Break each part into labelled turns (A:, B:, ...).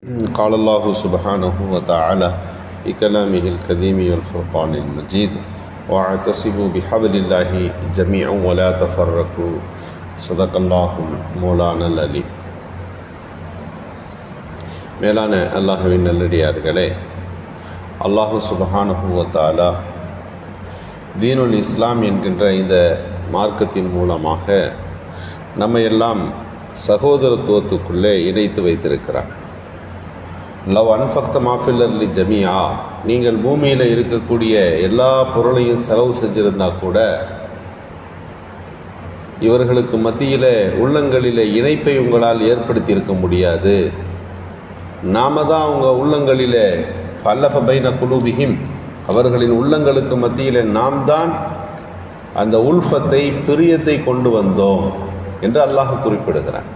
A: قال الله سبحانه وتعالى في كلامه الكريم والفرقان المجيد واعتصموا بحبل الله جميعا ولا تفرقوا صدق الله مولانا العلي. மேலான அல்லாஹ்வின் நல்லடியார்களே, அல்லாஹு சுப்ஹானஹு வ தஆலா தீனுல் இஸ்லாம் என்கின்ற இந்த மார்க்கத்தின் மூலமாக நம்மை எல்லாம் சகோதரத்துவத்துக்குள்ளே இணைத்து வைத்திருக்கிறார். லவ் அன்ஃபக்த மாஃபில் அர்லி ஜமியா, நீங்கள் பூமியில் இருக்கக்கூடிய எல்லா பொருளையும் செலவு செஞ்சிருந்தா கூட இவர்களுக்கு மத்தியில் உள்ளங்களில் இணைப்பை உங்களால் ஏற்படுத்தி இருக்க முடியாது. நாம தான் அவங்க உள்ளங்களில் ஃபல்லஃப பைன குலூபிஹிம், அவர்களின் உள்ளங்களுக்கு மத்தியில் நாம் தான் அந்த உல்ஃபத்தை பிரியத்தை கொண்டு வந்தோம் என்று அல்லாஹ் குறிப்பிடுகிறார்.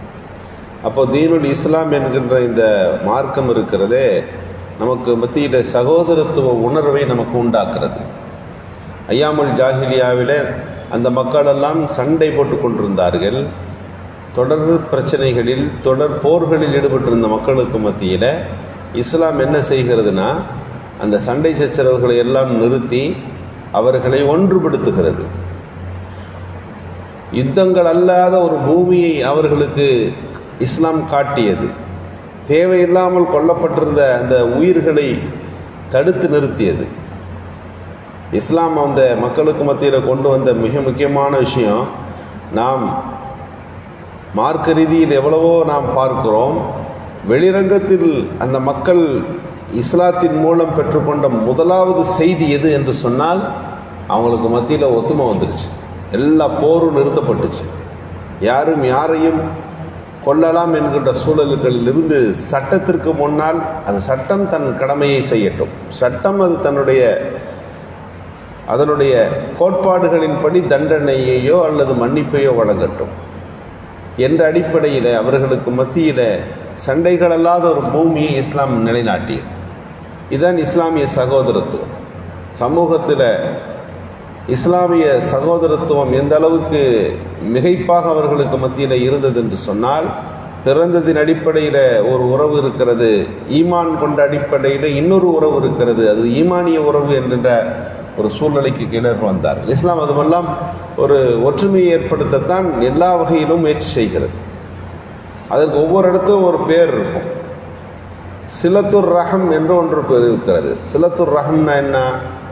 A: அப்போ தீனுல் இஸ்லாம் என்கின்ற இந்த மார்க்கம் இருக்கிறதே நமக்கு மத்தியில் சகோதரத்துவ உணர்வை நமக்கு உண்டாக்குறது. ஐயாமுல் ஜாஹிலியாவில் அந்த மக்களெல்லாம் சண்டை போட்டு கொண்டிருந்தார்கள். தொடர் பிரச்சனைகளில், தொடர் போர்களில் ஈடுபட்டிருந்த மக்களுக்கு மத்தியில் இஸ்லாம் என்ன செய்கிறதுனா, அந்த சண்டை சச்சரவுகளை எல்லாம் நிறுத்தி அவர்களை ஒன்றுபடுத்துகிறது. யுத்தங்கள் அல்லாத ஒரு பூமியை அவர்களுக்கு இஸ்லாம் காட்டியது. தேவையில்லாமல் கொல்லப்பட்டிருந்த அந்த உயிர்களை தடுத்து நிறுத்தியது. இஸ்லாம் அந்த மக்களுக்கு மத்தியில் கொண்டு வந்த மிக முக்கியமான விஷயம், நாம் மார்க்க ரீதியில் எவ்வளவோ நாம் பார்க்கிறோம், வெளிரங்கத்தில் அந்த மக்கள் இஸ்லாத்தின் மூலம் பெற்றுக்கொண்ட முதலாவது செய்தி எது என்று சொன்னால், அவங்களுக்கு மத்தியில் ஒத்துமை வந்துருச்சு. எல்லா போரும் நிறுத்தப்பட்டுச்சு. யாரும் யாரையும் கொள்ளலாம் என்கின்ற சூழல்களிலிருந்து சட்டத்திற்கு முன்னால் அந்த சட்டம் தன் கடமையை செய்யட்டும், சட்டம் அது அதனுடைய கோட்பாடுகளின்படி தண்டனையையோ அல்லது மன்னிப்பையோ வழங்கட்டும் என்ற அடிப்படையில் அவர்களுக்கு மத்தியில் சண்டைகள் அல்லாத ஒரு பூமியை இஸ்லாம் நிலைநாட்டியது. இதுதான் இஸ்லாமிய சகோதரத்துவம். சமூகத்தில் இஸ்லாமிய சகோதரத்துவம் எந்த அளவுக்கு மிகைப்பாக அவர்களுக்கு மத்தியில் இருந்தது என்று சொன்னால், பிறந்ததின் அடிப்படையில் ஒரு உறவு இருக்கிறது, ஈமான் கொண்ட அடிப்படையில் இன்னொரு உறவு இருக்கிறது, அது ஈமானிய உறவு என்கின்ற ஒரு சூழ்நிலைக்கு கீழே வந்தார்கள். இஸ்லாம் அதுவெல்லாம் ஒரு ஒற்றுமையை ஏற்படுத்தத்தான் எல்லா வகையிலும் முயற்சி செய்கிறது. அதற்கு ஒவ்வொரு இடத்தும் ஒரு பேர் இருக்கும். சிலத்துர் ரஹம் என்று ஒன்று இருக்கிறது. சிலத்துர் ரஹம்னா என்ன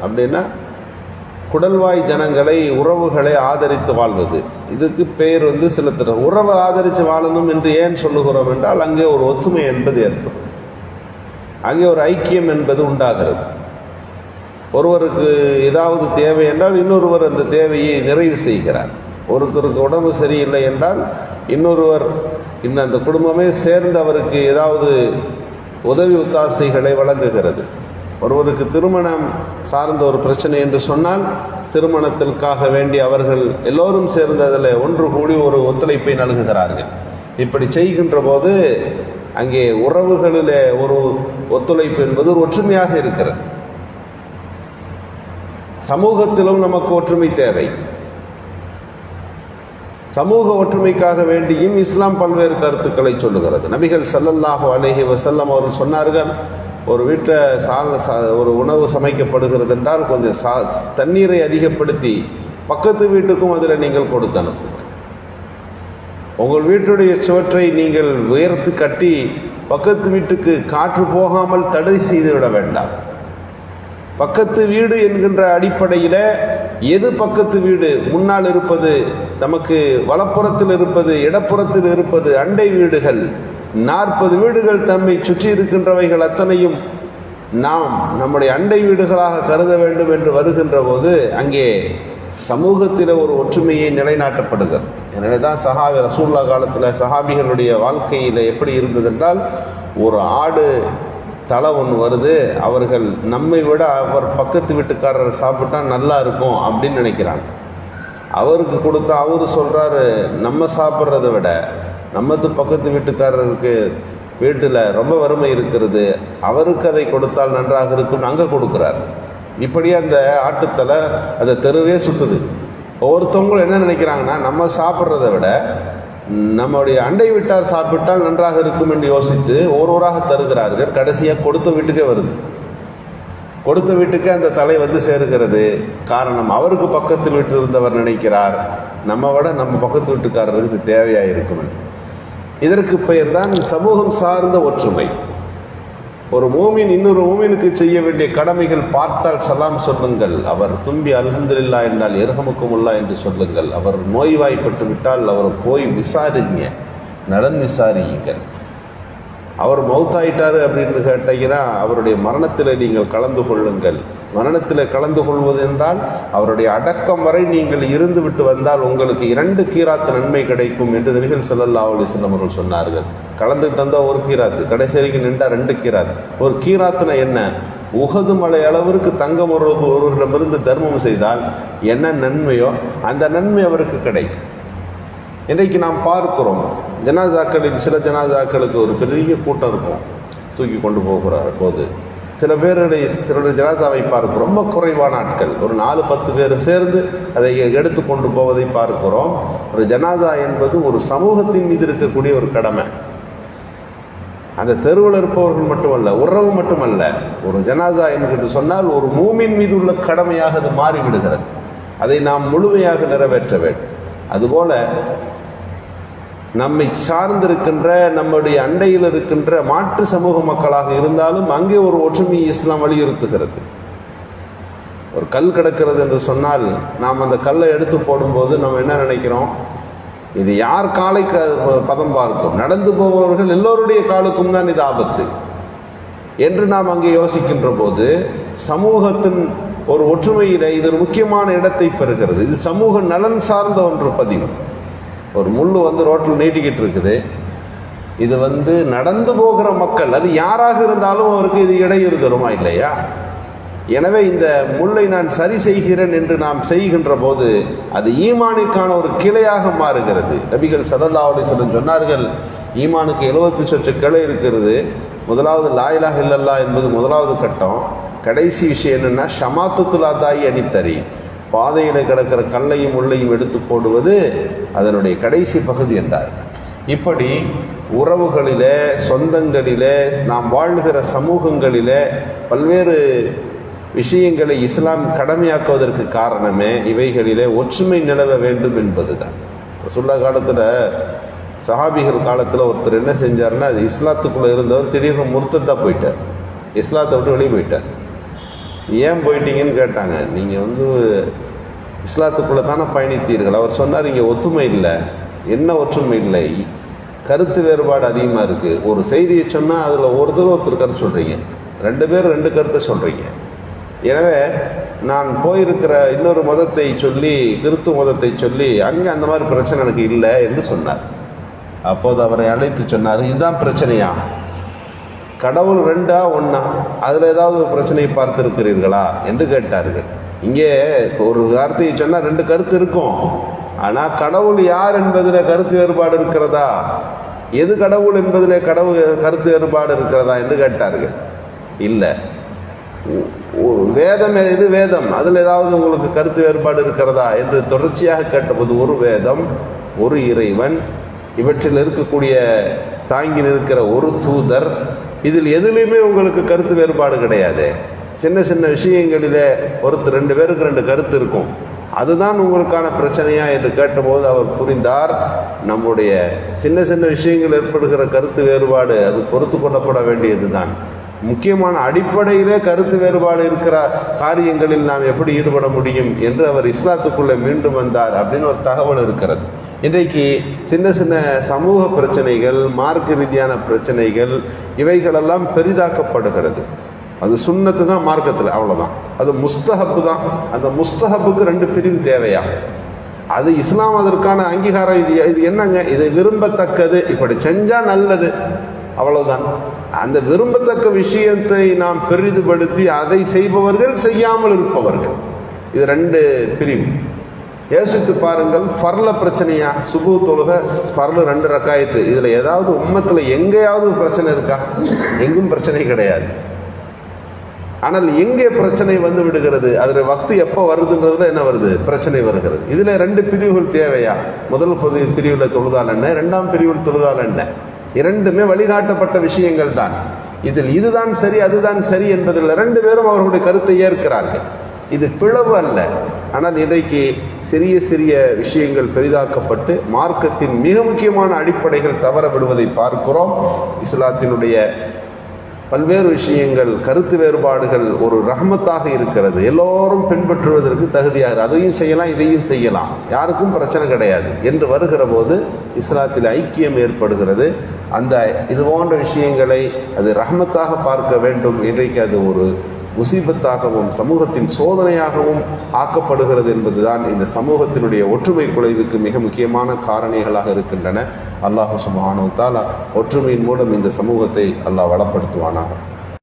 A: அப்படின்னா, குடல்வாய் ஜனங்களை, உறவுகளை ஆதரித்து வாழ்வது. இதுக்கு பெயர் சிலத்துர். உறவை ஆதரித்து வாழணும் என்று ஏன் சொல்லுகிறோம் என்றால், அங்கே ஒரு ஒற்றுமை என்பது ஏற்படும், அங்கே ஒரு ஐக்கியம் என்பது உண்டாகிறது. ஒருவருக்கு ஏதாவது தேவை என்றால் இன்னொருவர் அந்த தேவையை நிறைவு செய்கிறார். ஒருத்தருக்கு உடம்பு சரியில்லை என்றால் இன்னொருவர், இன்னும் அந்த குடும்பமே சேர்ந்து அவருக்கு ஏதாவது உதவி ஒத்தாசைகளை வழங்குகிறது. ஒருவருக்கு திருமணம் சார்ந்த ஒரு பிரச்சனை என்று சொன்னால், திருமணத்திற்காக வேண்டி அவர்கள் எல்லோரும் சேர்ந்து அதில் ஒன்று கூடி ஒரு ஒத்துழைப்பை நல்குகிறார்கள். இப்படி செய்கின்ற போது அங்கே உறவுகளில் ஒரு ஒத்துழைப்பு என்பது ஒரு ஒற்றுமையாக இருக்கிறது. சமூகத்திலும் நமக்கு ஒற்றுமை தேவை. சமூக ஒற்றுமைக்காக வேண்டியும் இஸ்லாம் பல்வேறு கருத்துக்களை சொல்லுகிறது. நபிகள் ஸல்லல்லாஹு அலைஹி வஸல்லம் அவர்கள் சொன்னார்கள், ஒரு வீட்டில் ஒரு உணவு சமைக்கப்படுகிறது என்றால் கொஞ்சம் தண்ணீரை அதிகப்படுத்தி பக்கத்து வீட்டுக்கும் அதில் நீங்கள் கொடுத்து அனுப்புங்கள். உங்கள் வீட்டுடைய சுவற்றை நீங்கள் உயர்த்து கட்டி பக்கத்து வீட்டுக்கு காற்று போகாமல் தடை செய்து விட வேண்டாம். பக்கத்து வீடு என்கின்ற அடிப்படையில் எது பக்கத்து வீடு, முன்னால் இருப்பது, நமக்கு வலப்புறத்தில் இருப்பது, இடப்புறத்தில் இருப்பது அண்டை வீடுகள், 40 வீடுகள் தம்மை சுற்றி இருக்கின்றவைகள் அத்தனையும் நாம் நம்முடைய அண்டை வீடுகளாக கருத வேண்டும் என்று வருகின்ற போது அங்கே சமூகத்தில் ஒரு ஒற்றுமையை நிலைநாட்டப்படுகிறது. எனவே தான் ரசூலுல்லாஹ் காலத்தில் சஹாபிகளுடைய வாழ்க்கையில் எப்படி இருந்ததென்றால், ஒரு ஆடு தலை ஒன்று வருது, அவர்கள் நம்மை விட அவர் பக்கத்து வீட்டுக்காரர் சாப்பிட்டா நல்லா இருக்கும் அப்படின்னு நினைக்கிறாங்க. அவருக்கு கொடுத்தா அவரு சொல்கிறாரு, நம்ம சாப்பிட்றத விட நம்மது பக்கத்து வீட்டுக்காரருக்கு வீட்டில் ரொம்ப வறுமை இருக்கிறது, அவருக்கு அதை கொடுத்தால் நன்றாக இருக்கும், அங்கே கொடுக்குறார். இப்படியே அந்த ஆட்டுத்தலை அந்த தெருவே சுற்றுது. ஒவ்வொருத்தவங்களும் என்ன நினைக்கிறாங்கன்னா, நம்ம சாப்பிட்றத விட நம்முடைய அண்டை வீட்டார் சாப்பிட்டால் நன்றாக இருக்கும் என்று யோசித்து ஒருவராக தருகிறார்கள். கடைசியாக கொடுத்த வீட்டுக்கே வருது. கொடுத்த வீட்டுக்கே அந்த தலை வந்து சேருகிறது. காரணம், அவருக்கு பக்கத்தில் வீட்டில் இருந்தவர் நினைக்கிறார் நம்ம விட நம்ம பக்கத்து வீட்டுக்காரருக்கு இது தேவையாக இருக்கும். இதற்கு பெயர் தான் சமூகம் சார்ந்த ஒற்றுமை. ஒரு மூமின் இன்னொரு மூமினுக்கு செய்ய வேண்டிய கடமைகள், பார்த்தால் சலாம் சொல்லுங்கள், அவர் தும்பி அல்ஹம்துலில்லாஹ் என்றால் இர்ஹமுக்குமுல்லாஹ் என்று சொல்லுங்கள், அவர் நோய்வாய்ப்பட்டு விட்டால் அவர் போய் விசாரிங்க, நலன் விசாரியுங்கள். அவர் மௌத்தாயிட்டாரு அப்படின்னு கேட்டீங்கன்னா அவருடைய மரணத்தில் நீங்கள் கலந்து கொள்ளுங்கள். மரணத்தில் கலந்து கொள்வது என்றால் அவருடைய அடக்கம் வரை நீங்கள் இருந்து விட்டு வந்தால் உங்களுக்கு 2 கீராத்து நன்மை கிடைக்கும் என்று நபிகள் ஸல்லல்லாஹு அலைஹி வஸல்லம் அவர்கள் சொன்னார்கள். கலந்துக்கிட்டு வந்தால் 1 கீராத்து, கடைசி வரைக்கும் நின்றா 2 கீராத்து. ஒரு கீராத்துனா என்ன? உஹது மலை அளவிற்கு தங்கம் ஒருவரிடமிருந்து தர்மம் செய்தால் என்ன நன்மையோ அந்த நன்மை அவருக்கு கிடைக்கும். இன்றைக்கு நாம் பார்க்கிறோம், ஜனாதாக்களில் சில ஜனாதாக்களுக்கு ஒரு பெரிய கூட்டம் இருக்கும், தூக்கி கொண்டு போகிறார் போது சிலருடைய ஜனாதாவை பார்க்கிறோம், ரொம்ப குறைவான ஆட்கள், ஒரு 4-10 பேர் சேர்ந்து அதை எடுத்து கொண்டு போவதை பார்க்கிறோம். ஒரு ஜனாதா என்பது ஒரு சமூகத்தின் மீது இருக்கக்கூடிய ஒரு கடமை. அந்த தெருவில் இருப்பவர்கள் மட்டுமல்ல, உறவு மட்டுமல்ல, ஒரு ஜனாதா என்று சொன்னால் ஒரு மூமின் மீது உள்ள கடமையாக அது மாறிவிடுகிறது. அதை நாம் முழுமையாக நிறைவேற்ற வேண்டும். அதுபோல நம்மை சார்ந்திருக்கின்ற நம்முடைய அண்டையில் இருக்கின்ற மாற்று சமூக மக்களாக இருந்தாலும் அங்கே ஒரு ஒற்றுமையை இஸ்லாம் வலியுறுத்துகிறது. ஒரு கல் கிடக்கிறது என்று சொன்னால் நாம் அந்த கல்லை எடுத்து போடும்போது நம்ம என்ன நினைக்கிறோம்? இது யார் காலை பதம் பார்க்கும், நடந்து போபவர்கள் எல்லோருடைய காலுக்கும் தான் இது ஆபத்து என்று நாம் அங்கே யோசிக்கின்ற போது சமூகத்தின் ஒரு ஒற்றுமையில இது ஒரு முக்கியமான இடத்தை பெறுகிறது. இது சமூக நலன் சார்ந்த ஒன்று பதிவு. ஒரு முள்ளு வந்து ரோட்டில் நீட்டிக்கிட்டு இருக்குது, இது வந்து நடந்து போகிற மக்கள், அது யாராக இருந்தாலும் அவருக்கு இது இடையூறு தருமா இல்லையா? எனவே இந்த முள்ளை நான் சரி செய்கிறேன் என்று நாம் செய்கின்ற போது அது ஈமானுக்கான ஒரு கிளையாக மாறுகிறது. நபிகள் ஸல்லல்லாஹு அலைஹி வஸல்லம் சொன்னார்கள், ஈமானுக்கு 70 சொச்ச கிளை இருக்கிறது. முதலாவது லா இலாஹ இல்லல்லாஹ் என்பது முதலாவது கட்டம். கடைசி விஷயம் என்னன்னா ஷமாத்துல் அதாயி அனித்தரி, பாதையில் கிடக்கிற கல்லையும் முள்ளையும் எடுத்து போடுவது அதனுடைய கடைசி பகுதி என்றார். இப்படி உறவுகளிலே, சொந்தங்களிலே, நாம் வாழ்கிற சமூகங்களிலே பல்வேறு விஷயங்களை இஸ்லாம் கடமையாக்குவதற்கு காரணமே இவைகளிலே ஒற்றுமை நிலவ வேண்டும் என்பதுதான். ரசூலுல்லாஹ் காலத்தில், சஹாபிகள் காலத்தில் ஒருத்தர் என்ன செஞ்சார்னா, அது இஸ்லாத்துக்குள்ளே இருந்தவர் திடீர்னு முர்த்ததா போயிட்டார், இஸ்லாத்தை விட்டு வெளியே போயிட்டார். ஏன் போயிட்டீங்கன்னு கேட்டாங்க. நீங்கள் வந்து இஸ்லாத்துக்குள்ளே தானே பயணித்தீர்கள். அவர் சொன்னார், இங்கே ஒற்றுமை இல்லை. என்ன ஒற்றுமை இல்லை? கருத்து வேறுபாடு அதிகமாக இருக்குது. ஒரு செய்தியை சொன்னால் அதில் ஒருத்தர் கருத்து சொல்கிறீங்க, 2 பேர் 2 கருத்தை சொல்கிறீங்க. எனவே நான் போயிருக்கிற இன்னொரு மதத்தை சொல்லி, கிறிஸ்து மதத்தை சொல்லி, அங்கே அந்த மாதிரி பிரச்சனை எனக்கு இல்லை என்று சொன்னார். அப்போது அவரை அழைத்து சொன்னார், இதுதான் பிரச்சனையா? கடவுள் 2ஆ 1ஆ? அதில் ஏதாவது பிரச்சனையை பார்த்திருக்கிறீர்களா என்று கேட்டார்கள். இங்கே ஒரு வார்த்தையை சொன்னால் 2 கருத்து இருக்கும், ஆனால் கடவுள் யார் என்பதில் கருத்து வேறுபாடு இருக்கிறதா? எது கடவுள் என்பதிலே கருத்து வேறுபாடு இருக்கிறதா என்று கேட்டார்கள். இல்லை. வேதம் எது வேதம், அதில் ஏதாவது உங்களுக்கு கருத்து வேறுபாடு இருக்கிறதா என்று தொடர்ச்சியாக கேட்டபோது, ஒரு வேதம், ஒரு இறைவன், இவற்றில் இருக்கக்கூடிய தாங்கி நிற்கிற ஒரு தூதர், இதில் எதுலையுமே உங்களுக்கு கருத்து வேறுபாடு கிடையாது. சின்ன சின்ன விஷயங்களிலே ஒருத்தர் 2 பேருக்கு 2 கருத்து இருக்கும், அதுதான் உங்களுக்கான பிரச்சனையா என்று கேட்டபோது அவர் புரிந்தார், நம்முடைய சின்ன சின்ன விஷயங்கள் ஏற்படுகிற கருத்து வேறுபாடு அது பொறுத்து கொள்ளப்பட வேண்டியது தான். முக்கியமான அடிப்படையிலே கருத்து வேறுபாடு இருக்கிற காரியங்களில் நாம் எப்படி ஈடுபட முடியும் என்று அவர் இஸ்லாத்துக்குள்ளே மீண்டும் வந்தார் அப்படின்னு ஒரு தகவல் இருக்கிறது. இன்றைக்கு சின்ன சின்ன சமூக பிரச்சனைகள், மார்க்க ரீதியான பிரச்சனைகள், இவைகளெல்லாம் பெரிதாக்கப்படுகிறது. அது சுன்னத்து தான் மார்க்கத்தில், அவ்வளோதான். அது முஸ்தஹப்பு தான். அந்த முஸ்தஹப்புக்கு 2 பிரிவு தேவையா? அது இஸ்லாம் அதற்கான அங்கீகாரம். இது என்னங்க, இதை விரும்பத்தக்கது, இப்படி செஞ்சால் நல்லது, அவ்வளவுதான். அந்த விரும்பத்தக்க விஷயத்தை நாம் பெரிதுபடுத்தி அதை செய்பவர்கள், செய்யாமல் இருப்பவர்கள், இது 2 பிரிவு. யோசித்து பாருங்கள், ஃபர்ல பிரச்சனையா? சுபு தொழுக ஃபர்லு 2 ரக்காயத்து, இதில் ஏதாவது உம்மத்தில் எங்கேயாவது பிரச்சனை இருக்கா? எங்கும் பிரச்சனை கிடையாது. ஆனால் எங்கே பிரச்சனை வந்து விடுகிறது, அதில் வக்து எப்போ வருதுன்றதுல என்ன வருது, பிரச்சனை வருகிறது. இதில் 2 பிரிவுகள் தேவையா? முதல் பிரிவில் தொழுதால் என்ன, 2ஆம் பிரிவில் தொழுதால் என்ன? இரண்டுமே வழிகாட்டப்பட்ட விஷயங்கள் தான். இதில் இதுதான் சரி அதுதான் சரி என்பதில் 2 பேரும் அவர்களுடைய கருத்தை ஏற்கிறார்கள். இது பிளவு அல்ல. ஆனால் இன்றைக்கு சிறிய சிறிய விஷயங்கள் பெரிதாக்கப்பட்டு மார்க்கத்தின் மிக முக்கியமான அடிப்படைகள் தவற விடுவதை பார்க்கிறோம். இஸ்லாத்தினுடைய பல்வேறு விஷயங்கள், கருத்து வேறுபாடுகள் ஒரு ரஹ்மத்தாக இருக்கிறது. எல்லோரும் பின்பற்றுவதற்கு தகுதியாக, அதையும் செய்யலாம் இதையும் செய்யலாம், யாருக்கும் பிரச்சனை கிடையாது என்று வருகிற போது இஸ்லாத்தில் ஐக்கியம் ஏற்படுகிறது. அந்த இது போன்ற விஷயங்களை அது ரஹ்மத்தாக பார்க்க வேண்டும். இன்றைக்கு அது ஒரு முசீபத்தாகவும் சமூகத்தின் சோதனையாகவும் ஆக்கப்படுகிறது என்பதுதான் இந்த சமூகத்தினுடைய ஒற்றுமை குலைவுக்கு மிக முக்கியமான காரணிகளாக இருக்கின்றன. அல்லாஹ் சுப்ஹானஹு வ தஆலா ஒற்றுமையின் மூலம் இந்த சமூகத்தை அல்லாஹ் வளப்படுத்துவானாக.